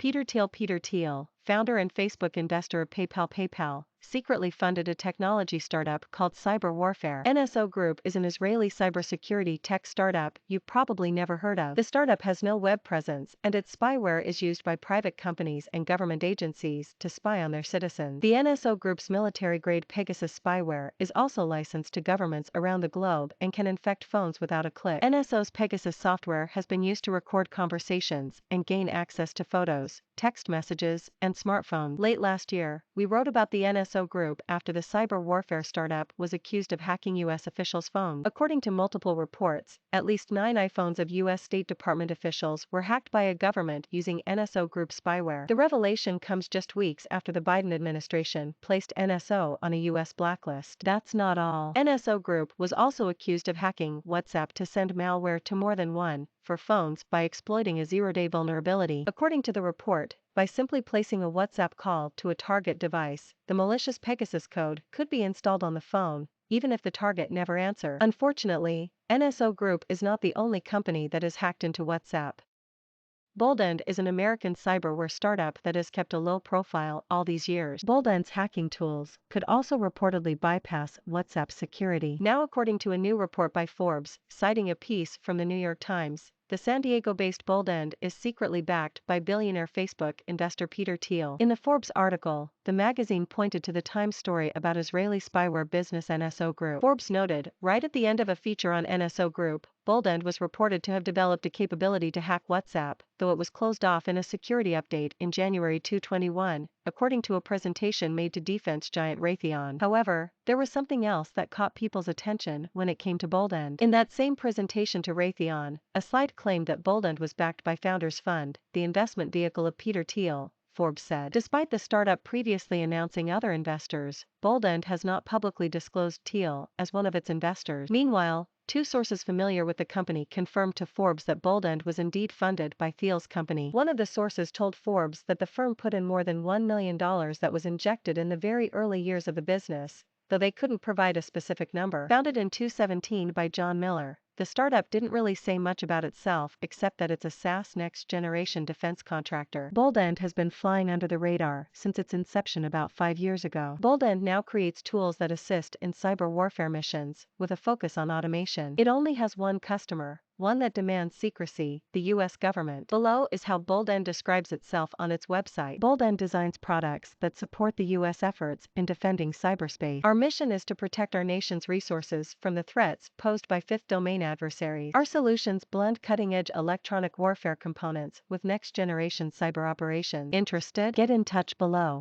Peter Thiel, founder and Facebook investor of PayPal, secretly funded a technology startup called Cyber Warfare. NSO Group is an Israeli cybersecurity tech startup you've probably never heard of. The startup has no web presence, and its spyware is used by private companies and government agencies to spy on their citizens. The NSO Group's military-grade Pegasus spyware is also licensed to governments around the globe and can infect phones without a click. NSO's Pegasus software has been used to record conversations and gain access to photos, text messages, and smartphones. Late last year, we wrote about the NSO Group after the cyber warfare startup was accused of hacking U.S. officials' phones. According to multiple reports, at least 9 iPhones of U.S. State Department officials were hacked by a government using NSO Group spyware. The revelation comes just weeks after the Biden administration placed NSO on a U.S. blacklist. That's not all. NSO Group was also accused of hacking WhatsApp to send malware to more than one for phones by exploiting a zero-day vulnerability. According to the report, by simply placing a WhatsApp call to a target device, the malicious Pegasus code could be installed on the phone, even if the target never answers. Unfortunately, NSO Group is not the only company that is hacked into WhatsApp. Boldend is an American cyberware startup that has kept a low profile all these years. Boldend's hacking tools could also reportedly bypass WhatsApp security. Now, according to a new report by Forbes, citing a piece from the New York Times, the San Diego-based Boldend is secretly backed by billionaire Facebook investor Peter Thiel. In the Forbes article, the magazine pointed to the Times story about Israeli spyware business NSO Group. Forbes noted, right at the end of a feature on NSO Group, Boldend was reported to have developed a capability to hack WhatsApp, though it was closed off in a security update in January 2021, according to a presentation made to defense giant Raytheon. However, there was something else that caught people's attention when it came to Boldend. In that same presentation to Raytheon, a slide claimed that Boldend was backed by Founders Fund, the investment vehicle of Peter Thiel, Forbes said. Despite the startup previously announcing other investors, Boldend has not publicly disclosed Thiel as one of its investors. Meanwhile, 2 sources familiar with the company confirmed to Forbes that Boldend was indeed funded by Thiel's company. One of the sources told Forbes that the firm put in more than $1 million that was injected in the very early years of the business, though they couldn't provide a specific number. Founded in 2017 by John Miller, the startup didn't really say much about itself except that it's a SaaS next-generation defense contractor. Boldend has been flying under the radar since its inception about 5 years ago. Boldend now creates tools that assist in cyber warfare missions, with a focus on automation. It only has one customer, one that demands secrecy, the U.S. government. Below is how Boldend describes itself on its website. Boldend designs products that support the U.S. efforts in defending cyberspace. Our mission is to protect our nation's resources from the threats posed by fifth domain adversaries. Our solutions blend cutting-edge electronic warfare components with next-generation cyber operations. Interested? Get in touch below.